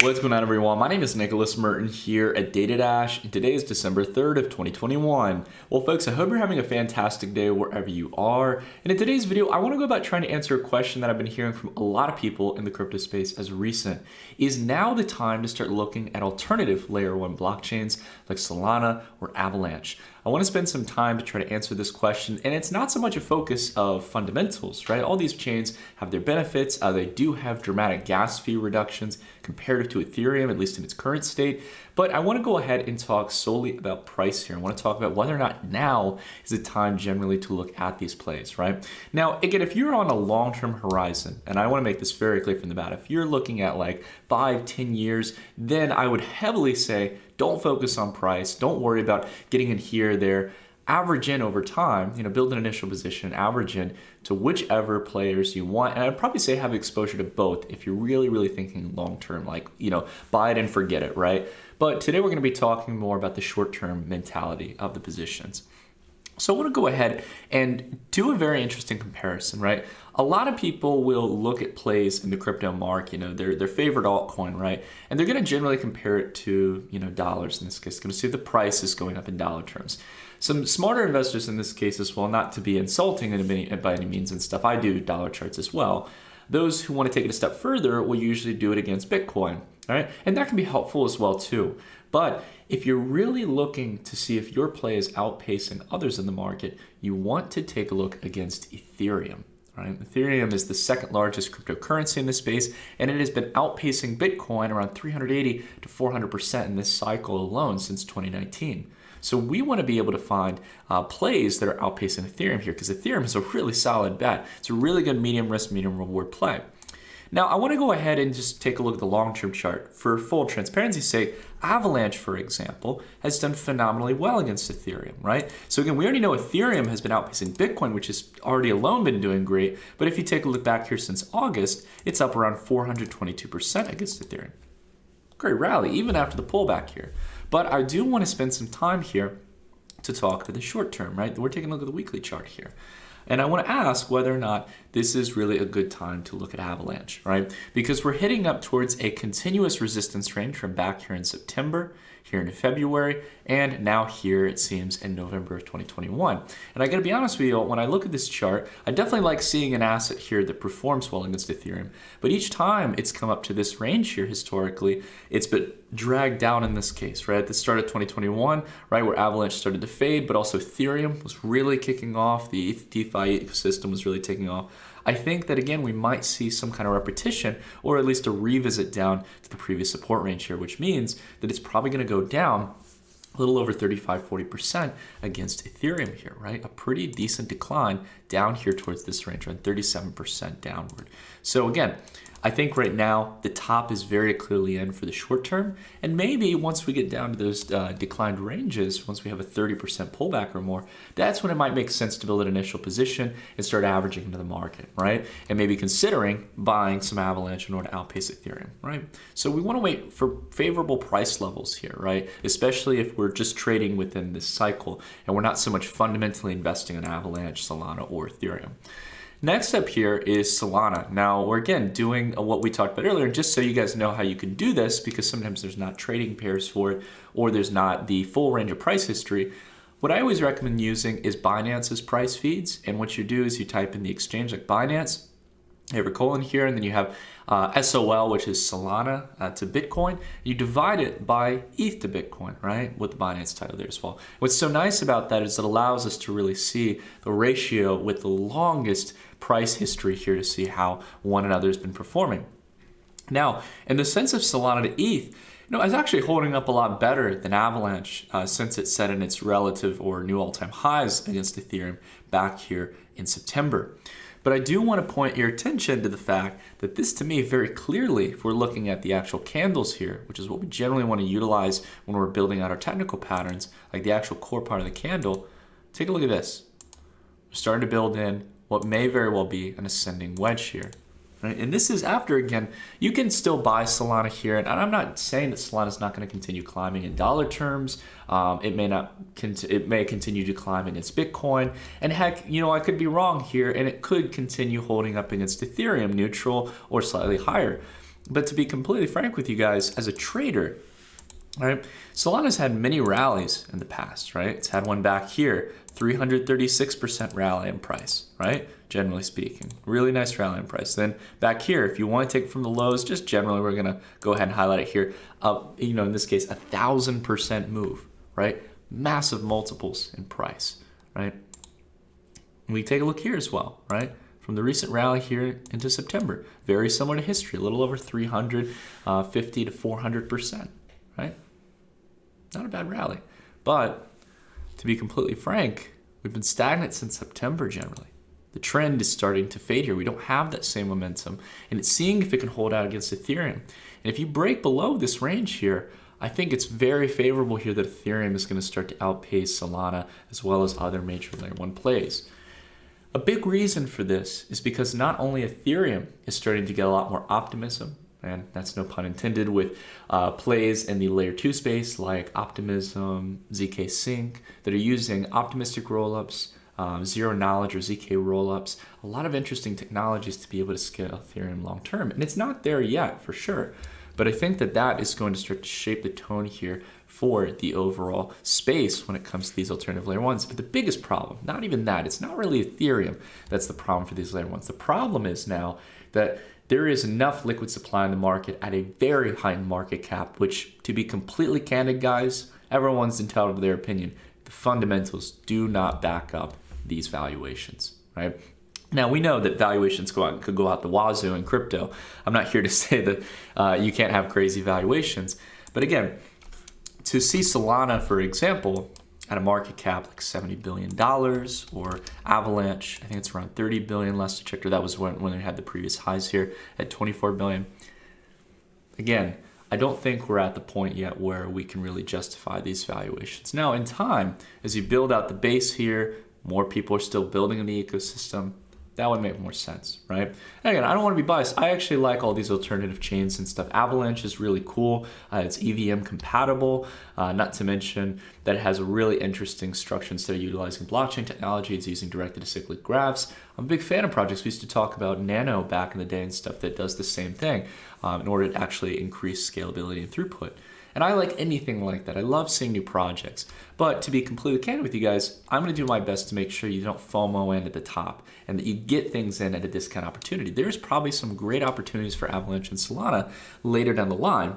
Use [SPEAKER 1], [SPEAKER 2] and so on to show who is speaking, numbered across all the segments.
[SPEAKER 1] What's going on, everyone? My name is Nicholas Merton here at Dash, and today is December 3rd of 2021. Well, folks, I hope you're having a fantastic day wherever you are. And in today's video, I want to go about trying to answer a question that I've been hearing from a lot of people in the crypto space as recent. Is now the time to start looking at alternative layer 1 blockchains like Solana or Avalanche? I want to spend some time to try to answer this question, and it's not so much a focus of fundamentals, right? All these chains have their benefits. They do have dramatic gas fee reductions comparative to Ethereum, at least in its current state. But I want to go ahead and talk solely about price here. I want to talk about whether or not now is the time generally to look at these plays, right? Now, again, if you're on a long-term horizon, and I want to make this very clear from the bat, if you're looking at like 5-10 years, then I would heavily say don't focus on price. Don't worry about getting in here or there. Average in over time, build an initial position, average in to whichever players you want. And I'd probably say have exposure to both if you're really, really thinking long-term, like, buy it and forget it, right? But today we're going to be talking more about the short-term mentality of the positions. So I want to go ahead and do a very interesting comparison, right? A lot of people will look at plays in the crypto market, their favorite altcoin, right? And they're going to generally compare it to, dollars in this case. Going to see the price is going up in dollar terms. Some smarter investors in this case as well, not to be insulting by any means and stuff, I do dollar charts as well. Those who want to take it a step further will usually do it against Bitcoin, all right? And that can be helpful as well too. But if you're really looking to see if your play is outpacing others in the market, you want to take a look against Ethereum. Right? Ethereum is the second largest cryptocurrency in this space, and it has been outpacing Bitcoin around 380 to 400% in this cycle alone since 2019. So we want to be able to find plays that are outpacing Ethereum here, because Ethereum is a really solid bet. It's a really good medium risk, medium reward play. Now, I want to go ahead and just take a look at the long-term chart. For full transparency's sake, Avalanche, for example, has done phenomenally well against Ethereum, right? So again, we already know Ethereum has been outpacing Bitcoin, which has already alone been doing great. But if you take a look back here since August, it's up around 422% against Ethereum. Great rally, even after the pullback here. But I do want to spend some time here to talk to the short term, right? We're taking a look at the weekly chart here. And I want to ask whether or not this is really a good time to look at Avalanche, right? Because we're hitting up towards a continuous resistance range from back here in September, here in February, and now here it seems in November of 2021. And I gotta be honest with you, when I look at this chart, I definitely like seeing an asset here that performs well against Ethereum. But each time it's come up to this range here historically, it's been dragged down in this case, right? At the start of 2021, right, where Avalanche started to fade, but also Ethereum was really kicking off, the DeFi ecosystem was really taking off. I think that, again, we might see some kind of repetition or at least a revisit down to the previous support range here, which means that it's probably going to go down a little over 35-40% against Ethereum here, right? A pretty decent decline down here towards this range, around 37% downward. So again, I think right now the top is very clearly in for the short term, and maybe once we get down to those declined ranges, once we have a 30% pullback or more, that's when it might make sense to build an initial position and start averaging into the market, right? And maybe considering buying some Avalanche in order to outpace Ethereum, right? So we want to wait for favorable price levels here, right? Especially if we're just trading within this cycle and we're not so much fundamentally investing in Avalanche, Solana, or Ethereum. Next up here is Solana. Now, we're again doing what we talked about earlier, just so you guys know how you can do this, because sometimes there's not trading pairs for it, or there's not the full range of price history. What I always recommend using is Binance's price feeds, and what you do is you type in the exchange like Binance, you have a colon here, and then you have SOL, which is Solana to Bitcoin. You divide it by ETH to Bitcoin, right? With the Binance title there as well. What's so nice about that is it allows us to really see the ratio with the longest price history here to see how one another has been performing. Now, in the sense of Solana to ETH, it's actually holding up a lot better than Avalanche since it set in its relative or new all-time highs against Ethereum back here in September. But I do want to point your attention to the fact that this, to me, very clearly, if we're looking at the actual candles here, which is what we generally want to utilize when we're building out our technical patterns, like the actual core part of the candle, take a look at this. We're starting to build in what may very well be an ascending wedge here. Right? And this is after, again, you can still buy Solana here. And I'm not saying that Solana is not going to continue climbing in dollar terms. It may continue to climb against Bitcoin. And heck, I could be wrong here, and it could continue holding up against Ethereum, neutral or slightly higher. But to be completely frank with you guys, as a trader, right, Solana's had many rallies in the past, right? It's had one back here, 336% rally in price, right? Generally speaking, really nice rally in price. Then back here, if you want to take it from the lows, just generally, we're gonna go ahead and highlight it here. In this case, 1,000% move, right? Massive multiples in price, right? And we take a look here as well, right? From the recent rally here into September, very similar to history, a little over 350 to 400%, right? Not a bad rally. But to be completely frank, we've been stagnant since September generally. The trend is starting to fade here. We don't have that same momentum, and it's seeing if it can hold out against Ethereum. And if you break below this range here, I think it's very favorable here that Ethereum is going to start to outpace Solana as well as other major layer 1 plays. A big reason for this is because not only Ethereum is starting to get a lot more optimism, and that's no pun intended, with plays in the layer 2 space like Optimism, ZK Sync, that are using optimistic rollups, zero knowledge or ZK rollups, a lot of interesting technologies to be able to scale Ethereum long term. And it's not there yet for sure, but I think that that is going to start to shape the tone here for the overall space when it comes to these alternative layer 1s. But the biggest problem, not even that, it's not really Ethereum that's the problem for these layer 1s. The problem is now that there is enough liquid supply in the market at a very high market cap, which, to be completely candid, guys, everyone's entitled to their opinion. The fundamentals do not back up these valuations, right? Now, we know that valuations could go out the wazoo in crypto. I'm not here to say that you can't have crazy valuations. But again, to see Solana, for example, at a market cap like $70 billion, or Avalanche, I think it's around 30 billion last checked, or that was when they had the previous highs here at 24 billion. Again, I don't think we're at the point yet where we can really justify these valuations. Now, in time, as you build out the base here, more people are still building in the ecosystem, that would make more sense, right? And again, I don't want to be biased. I actually like all these alternative chains and stuff. Avalanche is really cool. It's EVM compatible, not to mention that it has a really interesting structure instead of utilizing blockchain technology. It's using directed acyclic graphs. I'm a big fan of projects. We used to talk about Nano back in the day and stuff that does the same thing in order to actually increase scalability and throughput. And I like anything like that. I love seeing new projects. But to be completely candid with you guys, I'm going to do my best to make sure you don't FOMO in at the top and that you get things in at a discount opportunity. There's probably some great opportunities for Avalanche and Solana later down the line.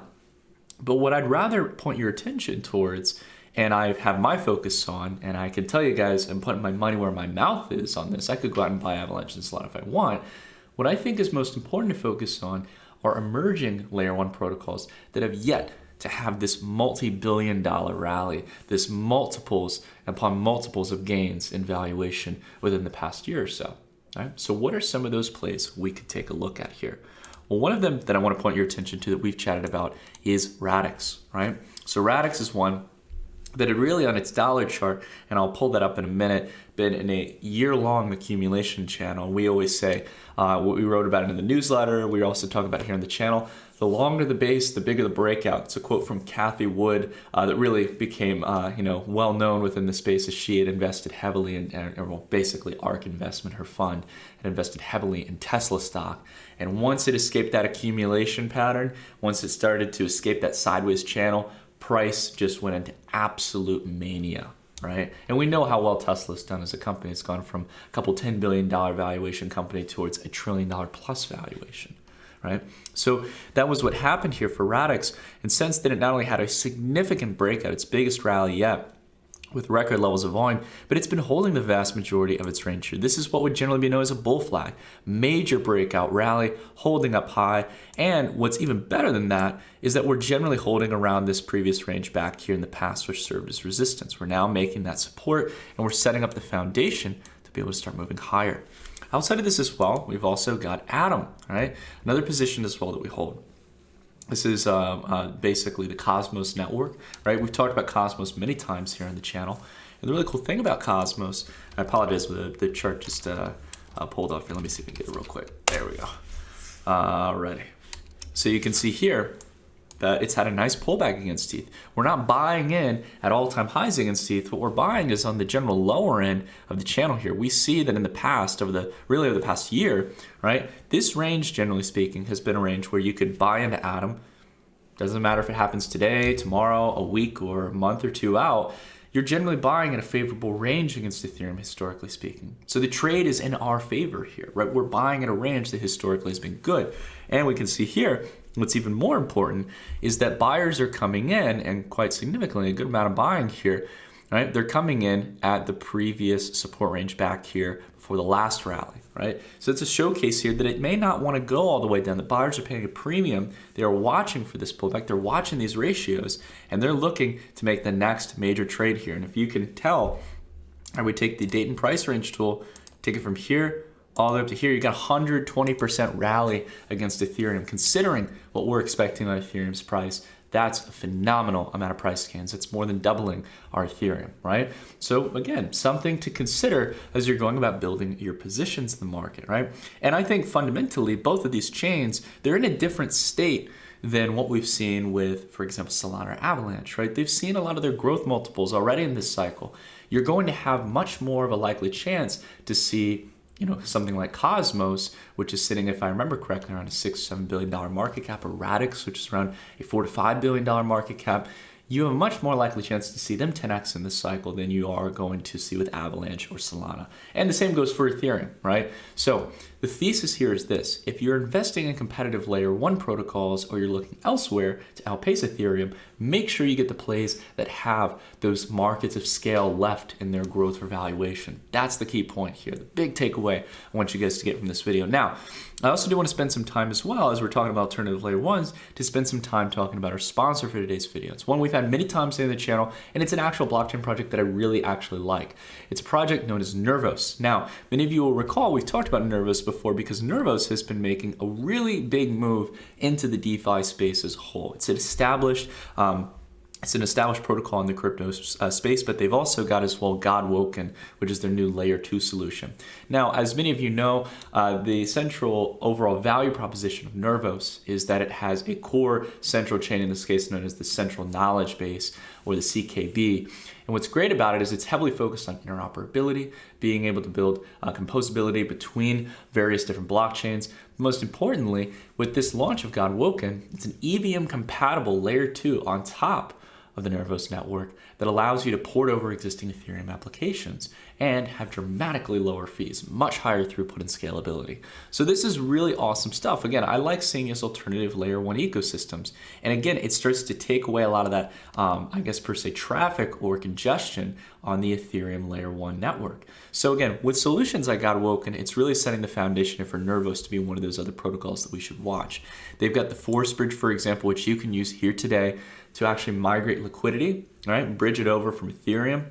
[SPEAKER 1] But what I'd rather point your attention towards, and I have my focus on, and I can tell you guys, I'm putting my money where my mouth is on this. I could go out and buy Avalanche and Solana if I want. What I think is most important to focus on are emerging layer 1 protocols that have yet to have this multi-billion-dollar rally, this multiples upon multiples of gains in valuation within the past year or so. Right? So what are some of those plays we could take a look at here? Well, one of them that I want to point your attention to that we've chatted about is Radix, right? So Radix is one that had really on its dollar chart, and I'll pull that up in a minute, been in a year-long accumulation channel. We always say, what we wrote about it in the newsletter, we also talk about it here on the channel, the longer the base, the bigger the breakout. It's a quote from Kathy Wood that really became well known within the space, as she had invested heavily in, basically ARK Investment, her fund, had invested heavily in Tesla stock. And once it escaped that accumulation pattern, once it started to escape that sideways channel, price just went into absolute mania, right? And we know how well Tesla's done as a company. It's gone from a couple $10 billion valuation company towards $1 trillion plus valuation, right? So that was what happened here for Radix. And since then, it not only had a significant breakout, its biggest rally yet, with record levels of volume, but it's been holding the vast majority of its range here. This is what would generally be known as a bull flag. Major breakout rally, holding up high, and what's even better than that is that we're generally holding around this previous range back here in the past, which served as resistance. We're now making that support, and we're setting up the foundation to be able to start moving higher. Outside of this as well, we've also got Atom, right? Another position as well that we hold. This is basically the Cosmos network, right? We've talked about Cosmos many times here on the channel. And the really cool thing about Cosmos, I apologize, but the chart just pulled off here. Let me see if we can get it real quick. There we go. Alrighty. So you can see here, that it's had a nice pullback against ETH. We're not buying in at all-time highs against ETH. What we're buying is on the general lower end of the channel here. We see that in the past, over the past year, right? This range, generally speaking, has been a range where you could buy into Atom. Doesn't matter if it happens today, tomorrow, a week, or a month or two out. You're generally buying in a favorable range against Ethereum, historically speaking. So the trade is in our favor here, right? We're buying at a range that historically has been good. And we can see here, what's even more important is that buyers are coming in, and quite significantly, a good amount of buying here, right? They're coming in at the previous support range back here before the last rally, right? So it's a showcase here that it may not want to go all the way down. The buyers are paying a premium. They are watching for this pullback. They're watching these ratios, and they're looking to make the next major trade here. And if you can tell, I would take the date and price range tool, take it from here all the way up to here. You got 120% rally against Ethereum. Considering what we're expecting on Ethereum's price, that's a phenomenal amount of price gains. It's more than doubling our Ethereum, right? So again, something to consider as you're going about building your positions in the market, right? And I think fundamentally, both of these chains, they're in a different state than what we've seen with, for example, Solana or Avalanche, right? They've seen a lot of their growth multiples already in this cycle. You're going to have much more of a likely chance to see something like Cosmos, which is sitting, if I remember correctly, around a $6-7 billion market cap, or Radix, which is around a $4-5 billion market cap. You have a much more likely chance to see them 10x in this cycle than you are going to see with Avalanche or Solana. And the same goes for Ethereum, right? So the thesis here is this: if you're investing in competitive layer 1 protocols, or you're looking elsewhere to outpace Ethereum, make sure you get the plays that have those markets of scale left in their growth or valuation. That's the key point here, the big takeaway I want you guys to get from this video. Now, I also do want to spend some time as well, as we're talking about alternative layer 1s, to spend some time talking about our sponsor for today's video. It's one we've had many times in the channel, and it's an actual blockchain project that I really actually like. It's a project known as Nervos. Now, many of you will recall we've talked about Nervos before, because Nervos has been making a really big move into the DeFi space as a whole. It's an established protocol in the crypto space, but they've also got as well Godwoken, which is their new layer 2 solution. Now, as many of you know, the central overall value proposition of Nervos is that it has a core central chain, in this case known as the central knowledge base, or the CKB. And what's great about it is it's heavily focused on interoperability, being able to build composability between various different blockchains. Most importantly, with this launch of Godwoken, it's an EVM compatible layer 2 on top of the Nervos network that allows you to port over existing Ethereum applications and have dramatically lower fees, much higher throughput and scalability. So this is really awesome stuff. Again, I like seeing these alternative layer 1 ecosystems. And again, it starts to take away a lot of that, I guess per se, traffic or congestion on the Ethereum layer 1 network. So again, with solutions like Godwoken, it's really setting the foundation for Nervos to be one of those other protocols that we should watch. They've got the Force Bridge, for example, which you can use here today to actually migrate liquidity, right? Bridge it over from Ethereum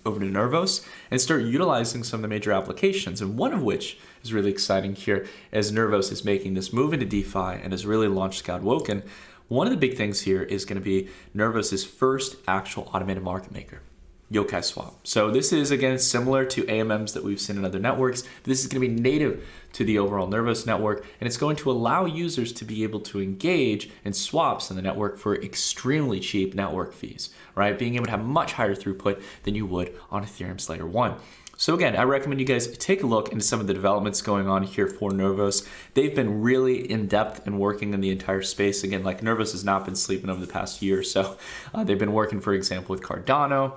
[SPEAKER 1] over to Nervos and start utilizing some of the major applications. And one of which is really exciting here, as Nervos is making this move into DeFi and has really launched Godwoken. One of the big things here is going to be Nervos' first actual automated market maker, Yokai Swap. So this is, again, similar to AMMs that we've seen in other networks, but this is going to be native to the overall Nervos network, and it's going to allow users to be able to engage in swaps in the network for extremely cheap network fees, right? Being able to have much higher throughput than you would on Ethereum's layer 1. So again, I recommend you guys take a look into some of the developments going on here for Nervos. They've been really in-depth and working in the entire space. Again, like Nervos has not been sleeping over the past year or so. They've been working, for example, with Cardano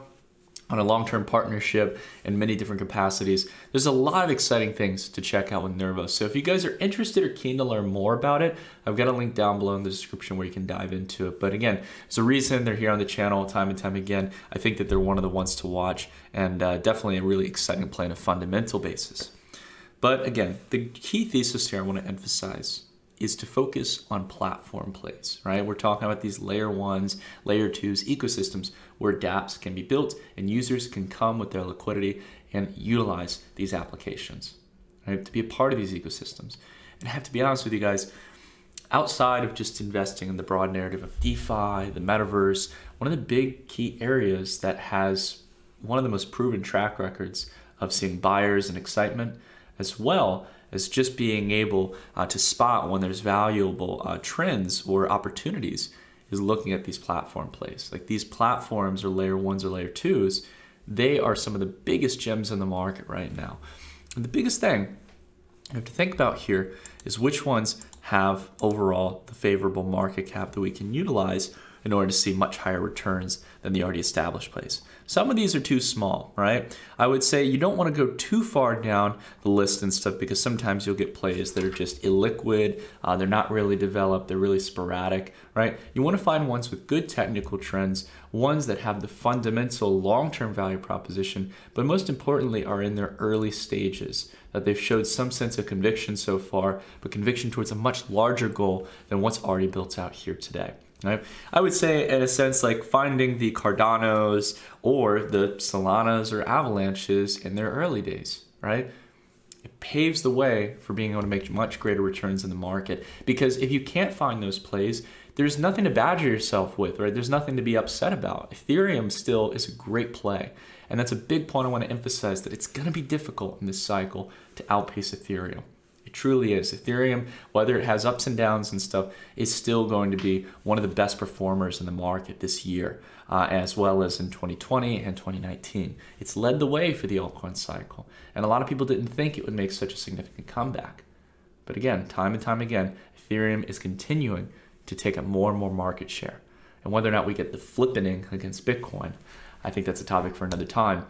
[SPEAKER 1] on a long-term partnership in many different capacities. There's a lot of exciting things to check out with Nervos. So if you guys are interested or keen to learn more about it, I've got a link down below in the description where you can dive into it. But again, there's a reason they're here on the channel time and time again. I think that they're one of the ones to watch, and definitely a really exciting play on a fundamental basis. But again, the key thesis here I want to emphasize is to focus on platform plays, right? We're talking about these layer 1s, layer 2s, ecosystems where dApps can be built and users can come with their liquidity and utilize these applications, right? To be a part of these ecosystems. And I have to be honest with you guys, outside of just investing in the broad narrative of DeFi, the metaverse, one of the big key areas that has one of the most proven track records of seeing buyers and excitement, as well as just being able to spot when there's valuable trends or opportunities, is looking at these platform plays. Like these platforms or layer ones or layer twos, they are some of the biggest gems in the market right now. And the biggest thing you have to think about here is which ones have overall the favorable market cap that we can utilize in order to see much higher returns than the already established plays. Some of these are too small, right? I would say you don't want to go too far down the list and stuff because sometimes you'll get plays that are just illiquid, they're not really developed, they're really sporadic, right? You want to find ones with good technical trends, ones that have the fundamental long-term value proposition, but most importantly are in their early stages, that they've showed some sense of conviction so far, but conviction towards a much larger goal than what's already built out here today. Right? I would say, in a sense, like finding the Cardanos or the Solanas or Avalanches in their early days, right? It paves the way for being able to make much greater returns in the market. Because if you can't find those plays, there's nothing to badger yourself with, right? There's nothing to be upset about. Ethereum still is a great play. And that's a big point I want to emphasize, that it's going to be difficult in this cycle to outpace Ethereum. It truly is. Ethereum, whether it has ups and downs and stuff, is still going to be one of the best performers in the market this year, as well as in 2020 and 2019. It's led the way for the altcoin cycle, and a lot of people didn't think it would make such a significant comeback. But again, time and time again, Ethereum is continuing to take up more and more market share. And whether or not we get the flippening against Bitcoin, I think that's a topic for another time.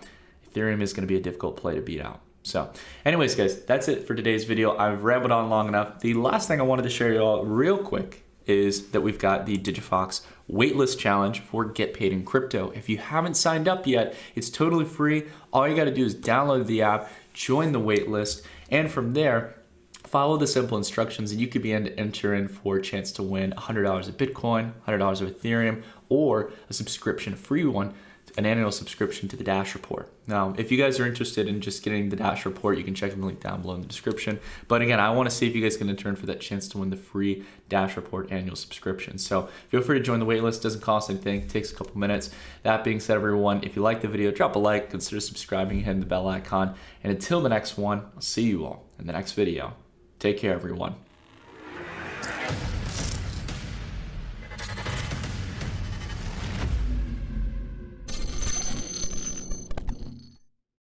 [SPEAKER 1] Ethereum is going to be a difficult play to beat out. So anyways, guys, that's it for today's video. I've rambled on long enough. The last thing I wanted to share you all real quick is that we've got the Digifox waitlist challenge for Get Paid in Crypto. If you haven't signed up yet, it's totally free. All you got to do is download the app, join the waitlist, and from there, follow the simple instructions and you could be able to enter in for a chance to win $100 of Bitcoin, $100 of Ethereum, or a subscription, a free one, an annual subscription to the Dash Report. Now, if you guys are interested in just getting the Dash Report, you can check the link down below in the description. But again, I want to see if you guys can enter for that chance to win the free Dash Report annual subscription. So feel free to join the waitlist. Doesn't cost anything. Takes a couple minutes. That being said, everyone, if you like the video, drop a like, consider subscribing, and hitting the bell icon. And until the next one, I'll see you all in the next video. Take care, everyone.